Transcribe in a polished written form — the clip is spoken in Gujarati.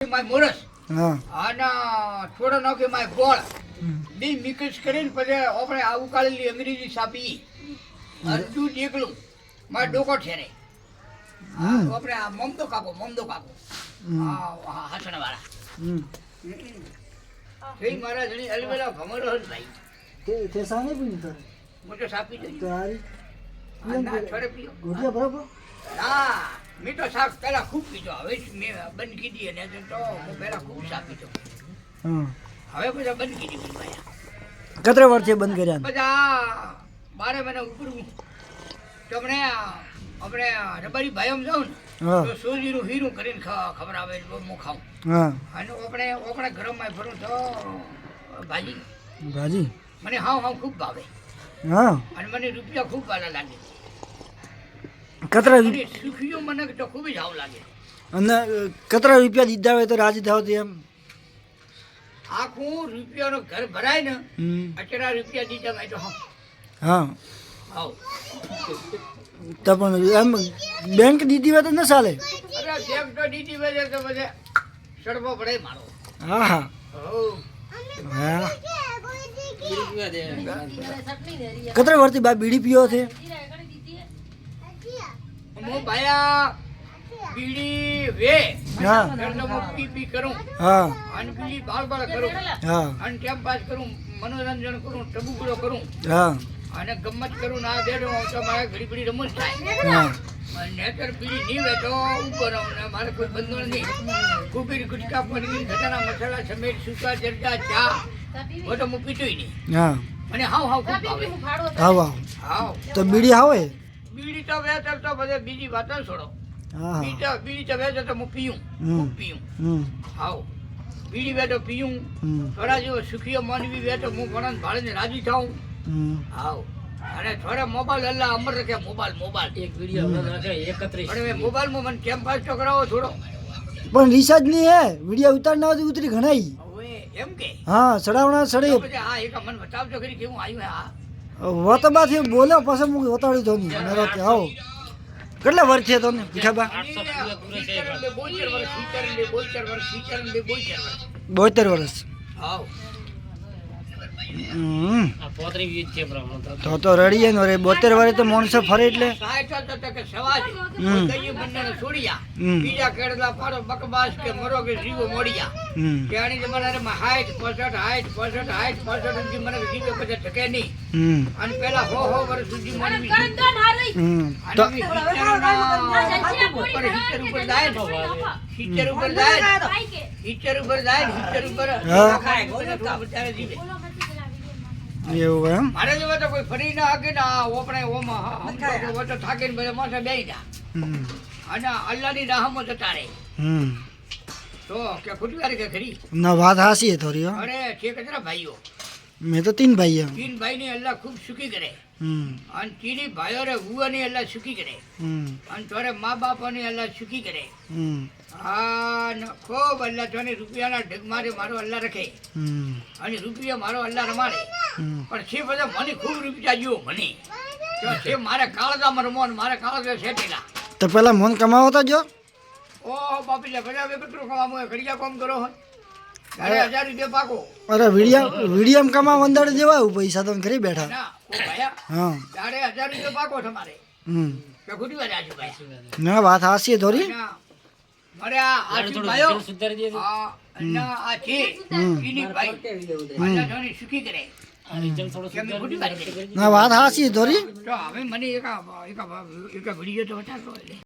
માય મોરસ હા આના થોડો નાખી માય ગોળ બે મિક્સ કરીને પછી આપણે આ ઉકાળેલી અંગ્રેજી સાપી અને દૂધ એકલું મારે ડોકો ઠેરે આપણે આ મમદો કાકો હાસણ વાળા એ મારા જણી અલવેલા ભમરો હજ ભાઈ તે સાને પીની તારે મોટો સાપી દઈ તારી ના છોડે પીઓ ગોઠિયા બરાબર હા મીઠો શાક પહેલા ખૂબ પીધો હવે મેં બંધ કીધી અને તો હું પહેલા ખૂબ શાક પીધો હા હવે બધા બંધ કીધી ભાઈ કેટલા વર્ષે બંધ કર્યા બધા 12 મહિના ઉપર તમને આપણે રબારી ભાઈમ જાઉં ને હા તો સોજીનું હીરું કરીને ખબર આવે હું ખાઉં હા અને આપણે ગરમમાં ભરું તો ભાજી ભાજી મને હાવ ખૂબ ભાવે હા અને મને રૂપિયા ખૂબ વાલા લાગે કેટલા અને સુખીઓ મને તો ખૂબ જ હાવ લાગે અને કેટલા રૂપિયા દીધા હોય તો રાજી થાવ તો એમ આખું રૂપિયાનો ઘર ભરાય ને હમ અચરા રૂપિયા દીધા મેં તો હા હાવ તો પણ એમ બેંક દીધી હોય તો ન ચાલે અરે બેંક તો દીધી વજે તો બધે સડવો પડે મારો હા હા હો હા કેટલા વર્ષથી બા બીડી પીવો છે હું ભાયા બીડી વે હા એટલે હું પી કરું હા અને બીડી બાળ કરું હા અને ટાઈમ પાસ કરું મનોરંજન કરું ટબુકડો કરું હા અને ગમત કરું ના બેઠો તો મારે ઘડી ઘડી રમત થાય હા અને નેતર બીડી નહીં વે તો ઉપર આવું ને મારે કોઈ બંધન નહીં કુબીર ગુટકા પનીર ઘટાના મસાલા સમેત સૂકા જરદા ચા બધો હું પીતોય નહીં હા મને હાવ ખૂબ ભાવે હા વાહ હાવ તો બીડી આવે બીડી તો વેચર તો બધે બીજી વાત ન છોડો હા બીડી તો વેચર તો હું પીયું ખૂબ પીયું હમ હાવ બીડી વેચો પીયું હમ થોડા જેવો સુખીઓ માનવી વેચો હું ઘણા ભાળીને રાજી થાઉં હમ હાવ અને થોડા મોબાઈલ અલ્લાહ અમર રાખે મોબાઈલ એક વિડીયો રાખે 31 પણ મોબાઈલમાં મને કેમ પાસ તો કરાવો થોડો પણ રિચાર્જ નહીં હે વિડીયો ઉતારના હોય ઉતરી ઘણાઈ હવે એમ કે હા સડાવણા સડે તો પછી હા એક મને બતાવજો ખરી કેવું આવ્યું હા વતો બાથી બોલ્યો પછી હું વતાડી દઉં મેરો કે આવો કેટલા વર્ષ છે તને પીઠાબા 72 વર્ષ હાવ તો રડીએ નો રે 72 વર્ષે તો માણસો ફરે એટલે બીજા કેળલા પાડો બકબાસ કે મરો કે જીવો મોડિયા ત્યાંની જમાનામાં 60 સુધી મને જીવો પછી ટકે નહીં અને પેલા હો વર્ષ સુધી માનવી એવું એમ મારે જેવા તો કોઈ ફરી ના હકે ને આપણે ઓમાં થાકીને બધા માથે બેસી જા અને અલ્લાહની રાહમાં જતા રહે તો કે ખોટી વાર કે ખરી ના વાત હાસી હે થોડી હો અરે છે કેટલા ભાઈઓ મેં તો 3 ભાઈ હે તીન ભાઈ ને અલ્લાહ ખૂબ સુખી કરે હમ અને તીની ભાઈઓ રે હુવાની અલ્લાહ સુખી કરે અને તોરે મા બાપોની અલ્લાહ સુખી કરે હા ને ખૂબ અલ્લાહ તોને રૂપિયાના ઢગ મારે મારો અલ્લાહ રખે અને રૂપિયા મારો અલ્લાહ રમાડે પણ છે બધા મને ખૂબ રૂપિયા જો મને તો છે મારે કાળજામાં રમો ને મારે કાળજા સેટેલા તો પેલા મન કમાવો તો જો ઓ બાપી લે ભલે હવે કેટલું કમામો ઘડિયા કામ કરો હોય અરે 1000 રૂપિયા પાકો અરે વિડીયમ કમાવ અંદાડે દેવાયું પૈસા તો ઘરે બેઠા ના ઓ ભાયા હા તારે 1000 રૂપિયા પાકો તમારે કે ખોટી વાત આજુ ભાઈ ના વાત હાસી હે થોડી મારે આ ભાઈઓ આ ના આ છે ઈની ભાઈ અલ્લાહ જોની સુખી કરે કેમ ખોટી વાત કરી ના વાત હાસી હે થોડી તો હવે મને એક વિડીયો તો બતાવો